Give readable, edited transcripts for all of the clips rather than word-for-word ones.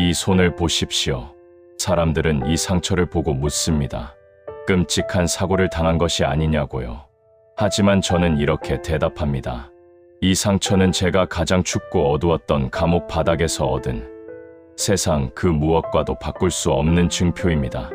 이 손을 보십시오. 사람들은 이 상처를 보고 묻습니다. 끔찍한 사고를 당한 것이 아니냐고요. 하지만 저는 이렇게 대답합니다. 이 상처는 제가 가장 춥고 어두웠던 감옥 바닥에서 얻은 세상 그 무엇과도 바꿀 수 없는 증표입니다.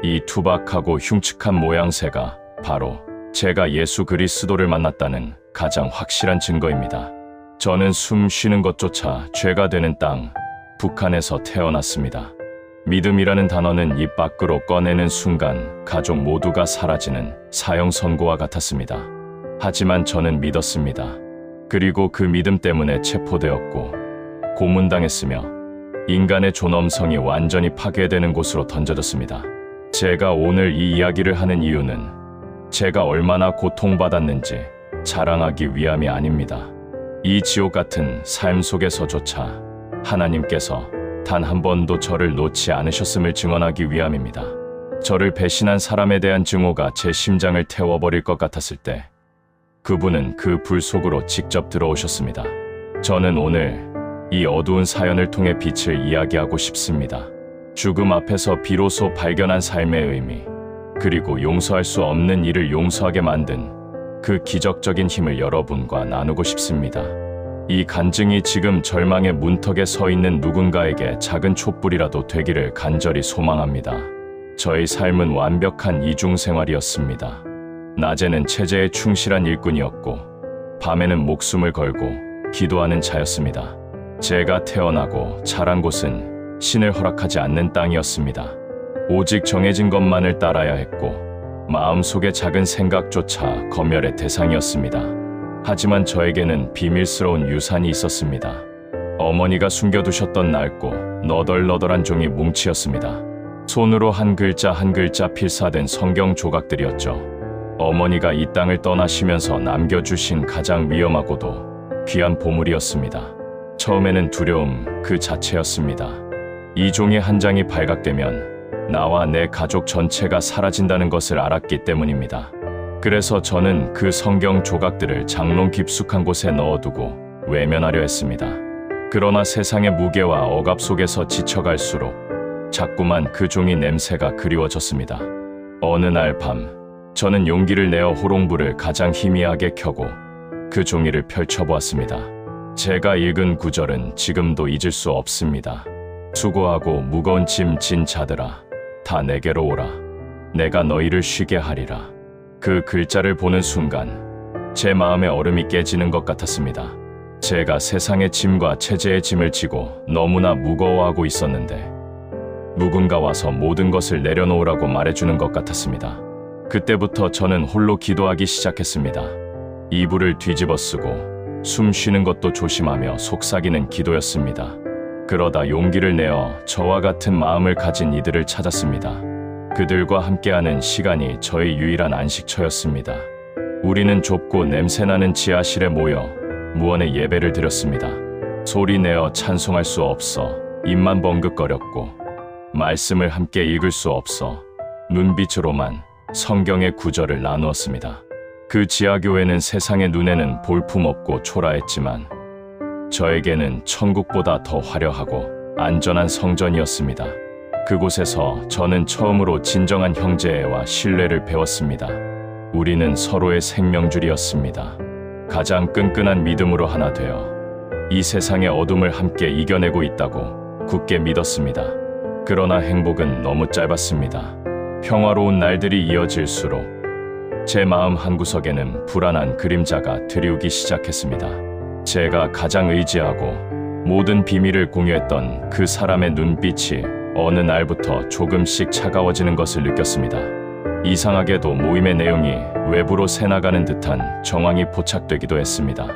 이 투박하고 흉측한 모양새가 바로 제가 예수 그리스도를 만났다는 가장 확실한 증거입니다. 저는 숨 쉬는 것조차 죄가 되는 땅, 북한에서 태어났습니다. 믿음이라는 단어는 입 밖으로 꺼내는 순간 가족 모두가 사라지는 사형 선고와 같았습니다. 하지만 저는 믿었습니다. 그리고 그 믿음 때문에 체포되었고 고문당했으며 인간의 존엄성이 완전히 파괴되는 곳으로 던져졌습니다. 제가 오늘 이 이야기를 하는 이유는 제가 얼마나 고통받았는지 자랑하기 위함이 아닙니다. 이 지옥 같은 삶 속에서조차 하나님께서 단 한 번도 저를 놓지 않으셨음을 증언하기 위함입니다. 저를 배신한 사람에 대한 증오가 제 심장을 태워버릴 것 같았을 때 그분은 그 불 속으로 직접 들어오셨습니다. 저는 오늘 이 어두운 사연을 통해 빛을 이야기하고 싶습니다. 죽음 앞에서 비로소 발견한 삶의 의미, 그리고 용서할 수 없는 일을 용서하게 만든 그 기적적인 힘을 여러분과 나누고 싶습니다. 이 간증이 지금 절망의 문턱에 서 있는 누군가에게 작은 촛불이라도 되기를 간절히 소망합니다. 저의 삶은 완벽한 이중생활이었습니다. 낮에는 체제에 충실한 일꾼이었고 밤에는 목숨을 걸고 기도하는 자였습니다. 제가 태어나고 자란 곳은 신을 허락하지 않는 땅이었습니다. 오직 정해진 것만을 따라야 했고 마음속의 작은 생각조차 검열의 대상이었습니다. 하지만 저에게는 비밀스러운 유산이 있었습니다. 어머니가 숨겨두셨던 낡고 너덜너덜한 종이 뭉치였습니다. 손으로 한 글자 한 글자 필사된 성경 조각들이었죠. 어머니가 이 땅을 떠나시면서 남겨주신 가장 위험하고도 귀한 보물이었습니다. 처음에는 두려움 그 자체였습니다. 이 종이 한 장이 발각되면 나와 내 가족 전체가 사라진다는 것을 알았기 때문입니다. 그래서 저는 그 성경 조각들을 장롱 깊숙한 곳에 넣어두고 외면하려 했습니다. 그러나 세상의 무게와 억압 속에서 지쳐갈수록 자꾸만 그 종이 냄새가 그리워졌습니다. 어느 날 밤, 저는 용기를 내어 호롱불을 가장 희미하게 켜고 그 종이를 펼쳐보았습니다. 제가 읽은 구절은 지금도 잊을 수 없습니다. 수고하고 무거운 짐 진 자들아, 다 내게로 오라. 내가 너희를 쉬게 하리라. 그 글자를 보는 순간 제 마음의 얼음이 깨지는 것 같았습니다. 제가 세상의 짐과 체제의 짐을 지고 너무나 무거워하고 있었는데 누군가 와서 모든 것을 내려놓으라고 말해주는 것 같았습니다. 그때부터 저는 홀로 기도하기 시작했습니다. 이불을 뒤집어 쓰고 숨 쉬는 것도 조심하며 속삭이는 기도였습니다. 그러다 용기를 내어 저와 같은 마음을 가진 이들을 찾았습니다. 그들과 함께하는 시간이 저의 유일한 안식처였습니다. 우리는 좁고 냄새나는 지하실에 모여 무언의 예배를 드렸습니다. 소리 내어 찬송할 수 없어 입만 벙긋거렸고 말씀을 함께 읽을 수 없어 눈빛으로만 성경의 구절을 나누었습니다. 그 지하교회는 세상의 눈에는 볼품없고 초라했지만 저에게는 천국보다 더 화려하고 안전한 성전이었습니다. 그곳에서 저는 처음으로 진정한 형제애와 신뢰를 배웠습니다. 우리는 서로의 생명줄이었습니다. 가장 끈끈한 믿음으로 하나 되어 이 세상의 어둠을 함께 이겨내고 있다고 굳게 믿었습니다. 그러나 행복은 너무 짧았습니다. 평화로운 날들이 이어질수록 제 마음 한구석에는 불안한 그림자가 드리우기 시작했습니다. 제가 가장 의지하고 모든 비밀을 공유했던 그 사람의 눈빛이 어느 날부터 조금씩 차가워지는 것을 느꼈습니다. 이상하게도 모임의 내용이 외부로 새나가는 듯한 정황이 포착되기도 했습니다.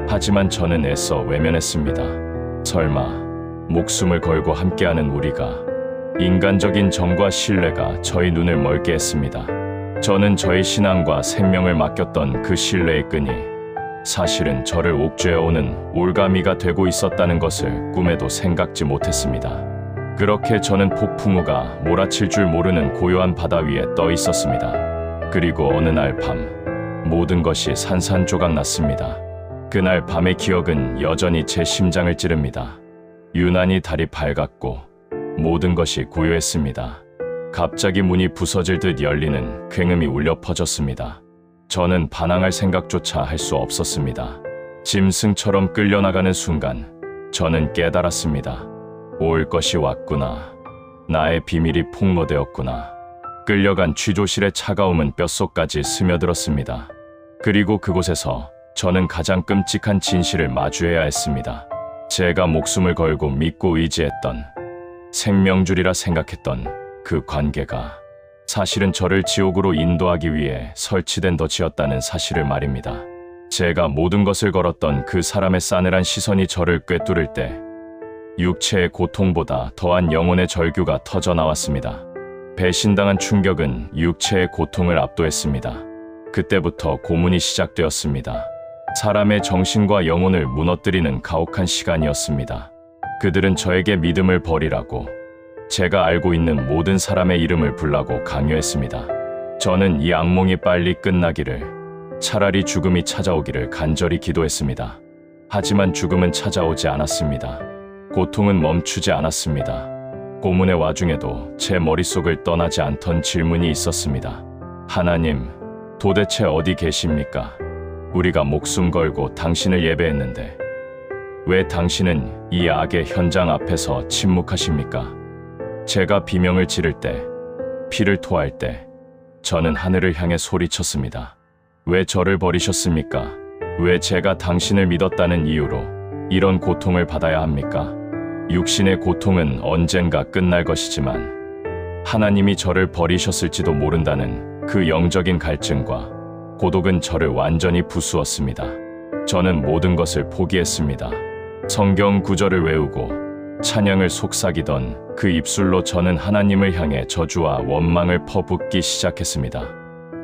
하지만 저는 애써 외면했습니다. 설마 목숨을 걸고 함께하는 우리가 인간적인 정과 신뢰가 저희 눈을 멀게 했습니다. 저는 저의 신앙과 생명을 맡겼던 그 신뢰의 끈이 사실은 저를 옥죄어오는 올가미가 되고 있었다는 것을 꿈에도 생각지 못했습니다. 그렇게 저는 폭풍우가 몰아칠 줄 모르는 고요한 바다 위에 떠 있었습니다. 그리고 어느 날 밤 모든 것이 산산조각 났습니다. 그날 밤의 기억은 여전히 제 심장을 찌릅니다. 유난히 달이 밝았고 모든 것이 고요했습니다. 갑자기 문이 부서질 듯 열리는 굉음이 울려 퍼졌습니다. 저는 반항할 생각조차 할 수 없었습니다. 짐승처럼 끌려나가는 순간 저는 깨달았습니다. 올 것이 왔구나. 나의 비밀이 폭로되었구나. 끌려간 취조실의 차가움은 뼛속까지 스며들었습니다. 그리고 그곳에서 저는 가장 끔찍한 진실을 마주해야 했습니다. 제가 목숨을 걸고 믿고 의지했던, 생명줄이라 생각했던 그 관계가 사실은 저를 지옥으로 인도하기 위해 설치된 덫이었다는 사실을 말입니다. 제가 모든 것을 걸었던 그 사람의 싸늘한 시선이 저를 꿰뚫을 때 육체의 고통보다 더한 영혼의 절규가 터져나왔습니다. 배신당한 충격은 육체의 고통을 압도했습니다. 그때부터 고문이 시작되었습니다. 사람의 정신과 영혼을 무너뜨리는 가혹한 시간이었습니다. 그들은 저에게 믿음을 버리라고, 제가 알고 있는 모든 사람의 이름을 불라고 강요했습니다. 저는 이 악몽이 빨리 끝나기를, 차라리 죽음이 찾아오기를 간절히 기도했습니다. 하지만 죽음은 찾아오지 않았습니다. 고통은 멈추지 않았습니다. 고문의 와중에도 제 머릿속을 떠나지 않던 질문이 있었습니다. 하나님, 도대체 어디 계십니까? 우리가 목숨 걸고 당신을 예배했는데 왜 당신은 이 악의 현장 앞에서 침묵하십니까? 제가 비명을 지를 때, 피를 토할 때 저는 하늘을 향해 소리쳤습니다. 왜 저를 버리셨습니까? 왜 제가 당신을 믿었다는 이유로 이런 고통을 받아야 합니까? 육신의 고통은 언젠가 끝날 것이지만 하나님이 저를 버리셨을지도 모른다는 그 영적인 갈증과 고독은 저를 완전히 부수었습니다. 저는 모든 것을 포기했습니다. 성경 구절을 외우고 찬양을 속삭이던 그 입술로 저는 하나님을 향해 저주와 원망을 퍼붓기 시작했습니다.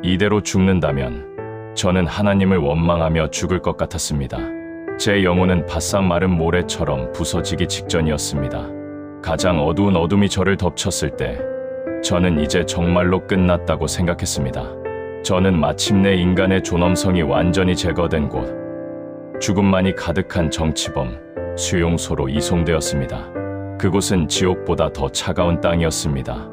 이대로 죽는다면 저는 하나님을 원망하며 죽을 것 같았습니다. 제 영혼은 바싹 마른 모래처럼 부서지기 직전이었습니다. 가장 어두운 어둠이 저를 덮쳤을 때 저는 이제 정말로 끝났다고 생각했습니다. 저는 마침내 인간의 존엄성이 완전히 제거된 곳, 죽음만이 가득한 정치범, 수용소로 이송되었습니다. 그곳은 지옥보다 더 차가운 땅이었습니다.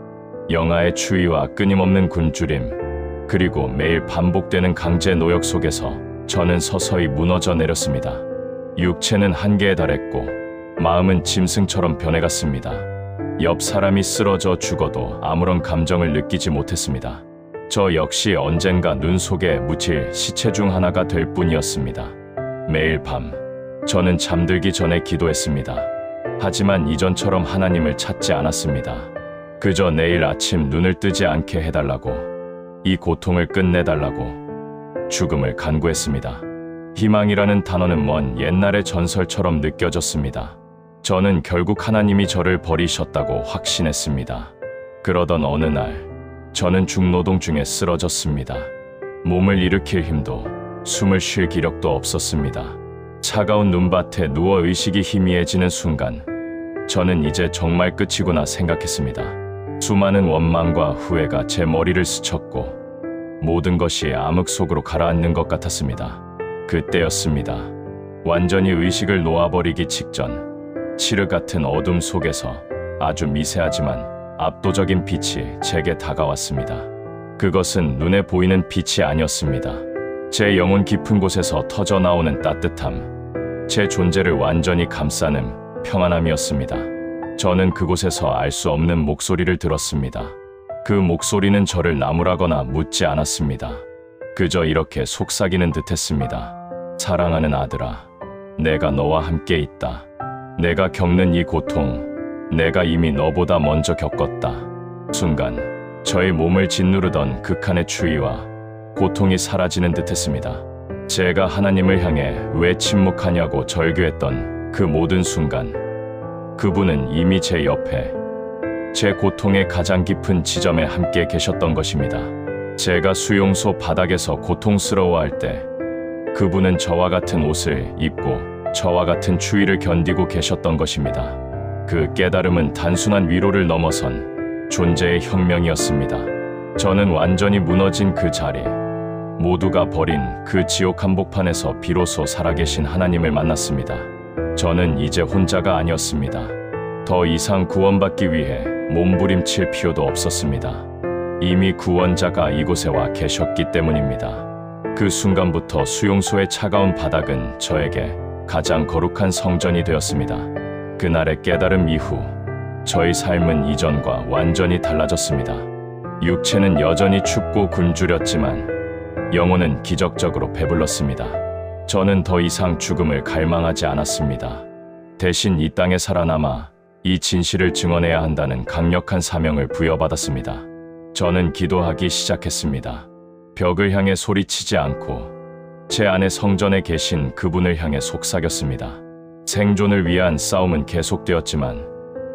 영아의 추위와 끊임없는 굶주림, 그리고 매일 반복되는 강제 노역 속에서 저는 서서히 무너져 내렸습니다. 육체는 한계에 달했고 마음은 짐승처럼 변해갔습니다. 옆 사람이 쓰러져 죽어도 아무런 감정을 느끼지 못했습니다. 저 역시 언젠가 눈 속에 묻힐 시체 중 하나가 될 뿐이었습니다. 매일 밤 저는 잠들기 전에 기도했습니다. 하지만 이전처럼 하나님을 찾지 않았습니다. 그저 내일 아침 눈을 뜨지 않게 해달라고, 이 고통을 끝내달라고 죽음을 간구했습니다. 희망이라는 단어는 먼 옛날의 전설처럼 느껴졌습니다. 저는 결국 하나님이 저를 버리셨다고 확신했습니다. 그러던 어느 날 저는 중노동 중에 쓰러졌습니다. 몸을 일으킬 힘도 숨을 쉴 기력도 없었습니다. 차가운 눈밭에 누워 의식이 희미해지는 순간 저는 이제 정말 끝이구나 생각했습니다. 수많은 원망과 후회가 제 머리를 스쳤고 모든 것이 암흑 속으로 가라앉는 것 같았습니다. 그때였습니다. 완전히 의식을 놓아버리기 직전 칠흑 같은 어둠 속에서 아주 미세하지만 압도적인 빛이 제게 다가왔습니다. 그것은 눈에 보이는 빛이 아니었습니다. 제 영혼 깊은 곳에서 터져나오는 따뜻함, 제 존재를 완전히 감싸는 평안함이었습니다. 저는 그곳에서 알 수 없는 목소리를 들었습니다. 그 목소리는 저를 나무라거나 묻지 않았습니다. 그저 이렇게 속삭이는 듯했습니다. 사랑하는 아들아, 내가 너와 함께 있다. 내가 겪는 이 고통, 내가 이미 너보다 먼저 겪었다. 순간 저의 몸을 짓누르던 극한의 추위와 고통이 사라지는 듯했습니다. 제가 하나님을 향해 왜 침묵하냐고 절규했던 그 모든 순간 그분은 이미 제 옆에, 제 고통의 가장 깊은 지점에 함께 계셨던 것입니다. 제가 수용소 바닥에서 고통스러워할 때 그분은 저와 같은 옷을 입고 저와 같은 추위를 견디고 계셨던 것입니다. 그 깨달음은 단순한 위로를 넘어선 존재의 혁명이었습니다. 저는 완전히 무너진 그 자리, 모두가 버린 그 지옥 한복판에서 비로소 살아계신 하나님을 만났습니다. 저는 이제 혼자가 아니었습니다. 더 이상 구원받기 위해 몸부림칠 필요도 없었습니다. 이미 구원자가 이곳에 와 계셨기 때문입니다. 그 순간부터 수용소의 차가운 바닥은 저에게 가장 거룩한 성전이 되었습니다. 그날의 깨달음 이후 저의 삶은 이전과 완전히 달라졌습니다. 육체는 여전히 춥고 굶주렸지만 영혼은 기적적으로 배불렀습니다. 저는 더 이상 죽음을 갈망하지 않았습니다. 대신 이 땅에 살아남아 이 진실을 증언해야 한다는 강력한 사명을 부여받았습니다. 저는 기도하기 시작했습니다. 벽을 향해 소리치지 않고 제 안에 성전에 계신 그분을 향해 속삭였습니다. 생존을 위한 싸움은 계속되었지만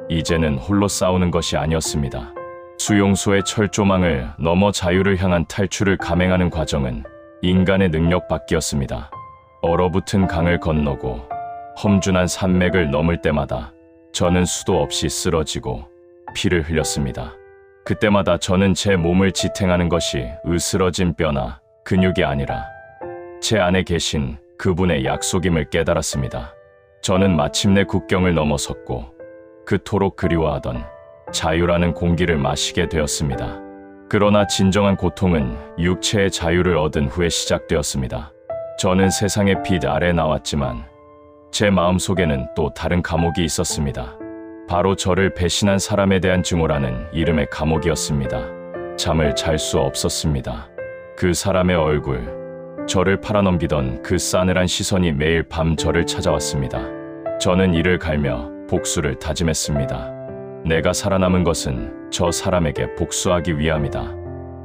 이제는 홀로 싸우는 것이 아니었습니다. 수용소의 철조망을 넘어 자유를 향한 탈출을 감행하는 과정은 인간의 능력 밖이었습니다. 얼어붙은 강을 건너고 험준한 산맥을 넘을 때마다 저는 수도 없이 쓰러지고 피를 흘렸습니다. 그때마다 저는 제 몸을 지탱하는 것이 으스러진 뼈나 근육이 아니라 제 안에 계신 그분의 약속임을 깨달았습니다. 저는 마침내 국경을 넘어섰고 그토록 그리워하던 자유라는 공기를 마시게 되었습니다. 그러나 진정한 고통은 육체의 자유를 얻은 후에 시작되었습니다. 저는 세상의 빛 아래 나왔지만 제 마음속에는 또 다른 감옥이 있었습니다. 바로 저를 배신한 사람에 대한 증오라는 이름의 감옥이었습니다. 잠을 잘 수 없었습니다. 그 사람의 얼굴, 저를 팔아넘기던 그 싸늘한 시선이 매일 밤 저를 찾아왔습니다. 저는 이를 갈며 복수를 다짐했습니다. 내가 살아남은 것은 저 사람에게 복수하기 위함이다.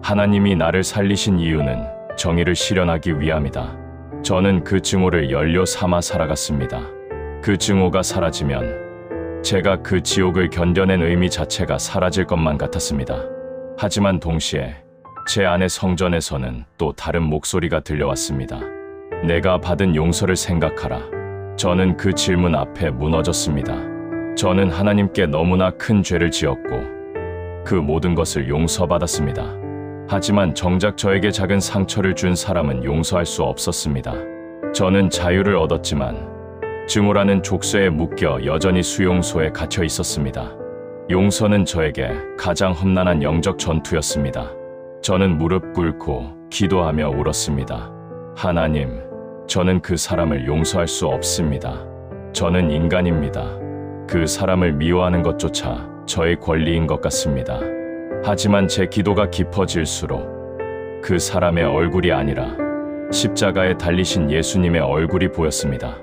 하나님이 나를 살리신 이유는 정의를 실현하기 위함이다. 저는 그 증오를 연료 삼아 살아갔습니다. 그 증오가 사라지면 제가 그 지옥을 견뎌낸 의미 자체가 사라질 것만 같았습니다. 하지만 동시에 제 안의 성전에서는 또 다른 목소리가 들려왔습니다. 내가 받은 용서를 생각하라. 저는 그 질문 앞에 무너졌습니다. 저는 하나님께 너무나 큰 죄를 지었고 그 모든 것을 용서받았습니다. 하지만 정작 저에게 작은 상처를 준 사람은 용서할 수 없었습니다. 저는 자유를 얻었지만 증오라는 족쇄에 묶여 여전히 수용소에 갇혀 있었습니다. 용서는 저에게 가장 험난한 영적 전투였습니다. 저는 무릎 꿇고 기도하며 울었습니다. 하나님, 저는 그 사람을 용서할 수 없습니다. 저는 인간입니다. 그 사람을 미워하는 것조차 저의 권리인 것 같습니다. 하지만 제 기도가 깊어질수록 그 사람의 얼굴이 아니라 십자가에 달리신 예수님의 얼굴이 보였습니다.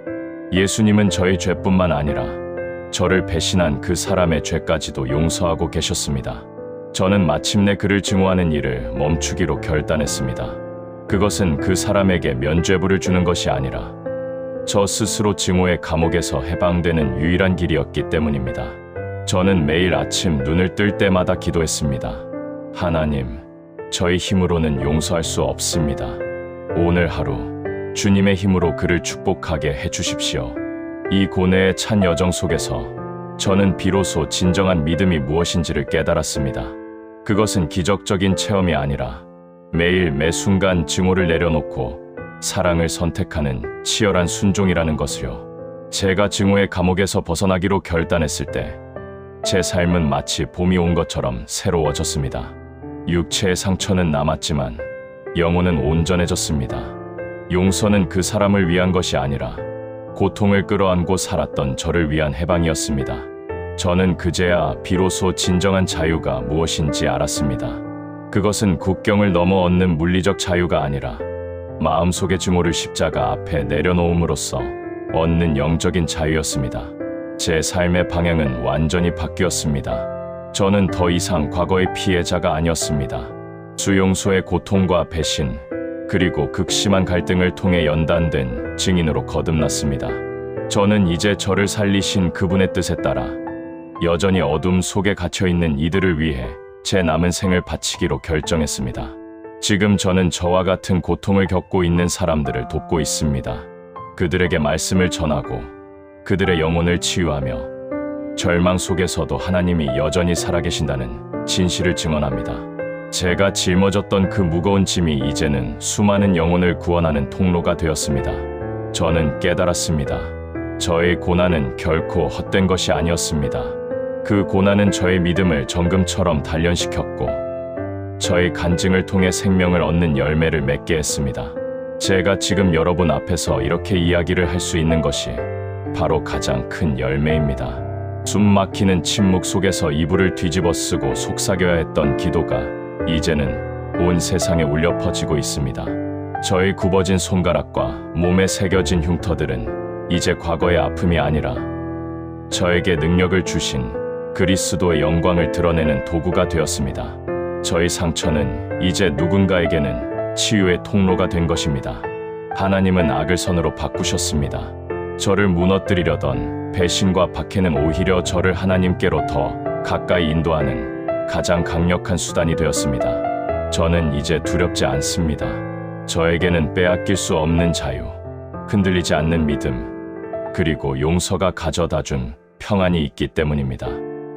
예수님은 저의 죄뿐만 아니라 저를 배신한 그 사람의 죄까지도 용서하고 계셨습니다. 저는 마침내 그를 증오하는 일을 멈추기로 결단했습니다. 그것은 그 사람에게 면죄부를 주는 것이 아니라 저 스스로 증오의 감옥에서 해방되는 유일한 길이었기 때문입니다. 저는 매일 아침 눈을 뜰 때마다 기도했습니다. 하나님, 저의 힘으로는 용서할 수 없습니다. 오늘 하루 주님의 힘으로 그를 축복하게 해주십시오. 이 고뇌의 찬 여정 속에서 저는 비로소 진정한 믿음이 무엇인지를 깨달았습니다. 그것은 기적적인 체험이 아니라 매일 매 순간 증오를 내려놓고 사랑을 선택하는 치열한 순종이라는 것을요. 제가 증오의 감옥에서 벗어나기로 결단했을 때 제 삶은 마치 봄이 온 것처럼 새로워졌습니다. 육체의 상처는 남았지만 영혼은 온전해졌습니다. 용서는 그 사람을 위한 것이 아니라 고통을 끌어안고 살았던 저를 위한 해방이었습니다. 저는 그제야 비로소 진정한 자유가 무엇인지 알았습니다. 그것은 국경을 넘어 얻는 물리적 자유가 아니라 마음속의 증오를 십자가 앞에 내려놓음으로써 얻는 영적인 자유였습니다. 제 삶의 방향은 완전히 바뀌었습니다. 저는 더 이상 과거의 피해자가 아니었습니다. 수용소의 고통과 배신, 그리고 극심한 갈등을 통해 연단된 증인으로 거듭났습니다. 저는 이제 저를 살리신 그분의 뜻에 따라 여전히 어둠 속에 갇혀있는 이들을 위해 제 남은 생을 바치기로 결정했습니다. 지금 저는 저와 같은 고통을 겪고 있는 사람들을 돕고 있습니다. 그들에게 말씀을 전하고 그들의 영혼을 치유하며 절망 속에서도 하나님이 여전히 살아계신다는 진실을 증언합니다. 제가 짊어졌던 그 무거운 짐이 이제는 수많은 영혼을 구원하는 통로가 되었습니다. 저는 깨달았습니다. 저의 고난은 결코 헛된 것이 아니었습니다. 그 고난은 저의 믿음을 정금처럼 단련시켰고 저의 간증을 통해 생명을 얻는 열매를 맺게 했습니다. 제가 지금 여러분 앞에서 이렇게 이야기를 할 수 있는 것이 바로 가장 큰 열매입니다. 숨 막히는 침묵 속에서 이불을 뒤집어 쓰고 속삭여야 했던 기도가 이제는 온 세상에 울려 퍼지고 있습니다. 저의 굽어진 손가락과 몸에 새겨진 흉터들은 이제 과거의 아픔이 아니라 저에게 능력을 주신 그리스도의 영광을 드러내는 도구가 되었습니다. 저의 상처는 이제 누군가에게는 치유의 통로가 된 것입니다. 하나님은 악을 선으로 바꾸셨습니다. 저를 무너뜨리려던 배신과 박해는 오히려 저를 하나님께로 더 가까이 인도하는 가장 강력한 수단이 되었습니다. 저는 이제 두렵지 않습니다. 저에게는 빼앗길 수 없는 자유, 흔들리지 않는 믿음, 그리고 용서가 가져다준 평안이 있기 때문입니다.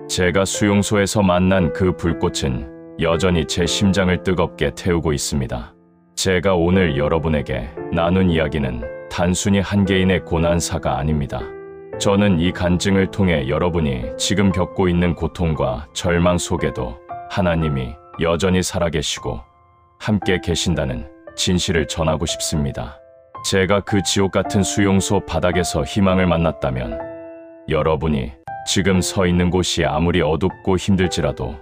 제가 수용소에서 만난 그 불꽃은 여전히 제 심장을 뜨겁게 태우고 있습니다. 제가 오늘 여러분에게 나눈 이야기는 단순히 한 개인의 고난사가 아닙니다. 저는 이 간증을 통해 여러분이 지금 겪고 있는 고통과 절망 속에도 하나님이 여전히 살아계시고 함께 계신다는 진실을 전하고 싶습니다. 제가 그 지옥 같은 수용소 바닥에서 희망을 만났다면 여러분이 지금 서 있는 곳이 아무리 어둡고 힘들지라도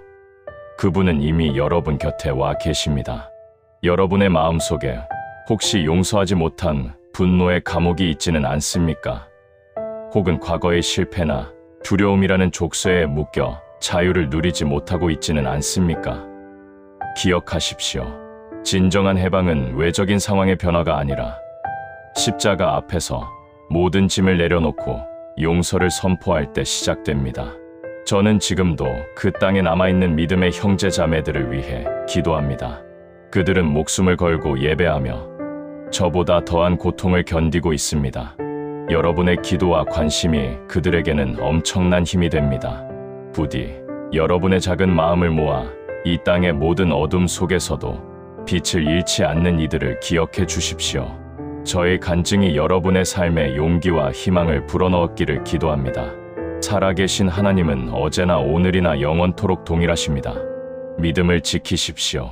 그분은 이미 여러분 곁에 와 계십니다. 여러분의 마음속에 혹시 용서하지 못한 분노의 감옥이 있지는 않습니까? 혹은 과거의 실패나 두려움이라는 족쇄에 묶여 자유를 누리지 못하고 있지는 않습니까? 기억하십시오. 진정한 해방은 외적인 상황의 변화가 아니라 십자가 앞에서 모든 짐을 내려놓고 용서를 선포할 때 시작됩니다. 저는 지금도 그 땅에 남아있는 믿음의 형제 자매들을 위해 기도합니다. 그들은 목숨을 걸고 예배하며 저보다 더한 고통을 견디고 있습니다. 여러분의 기도와 관심이 그들에게는 엄청난 힘이 됩니다. 부디 여러분의 작은 마음을 모아 이 땅의 모든 어둠 속에서도 빛을 잃지 않는 이들을 기억해 주십시오. 저의 간증이 여러분의 삶에 용기와 희망을 불어넣었기를 기도합니다. 살아계신 하나님은 어제나 오늘이나 영원토록 동일하십니다. 믿음을 지키십시오.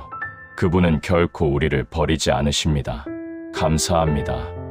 그분은 결코 우리를 버리지 않으십니다. 감사합니다.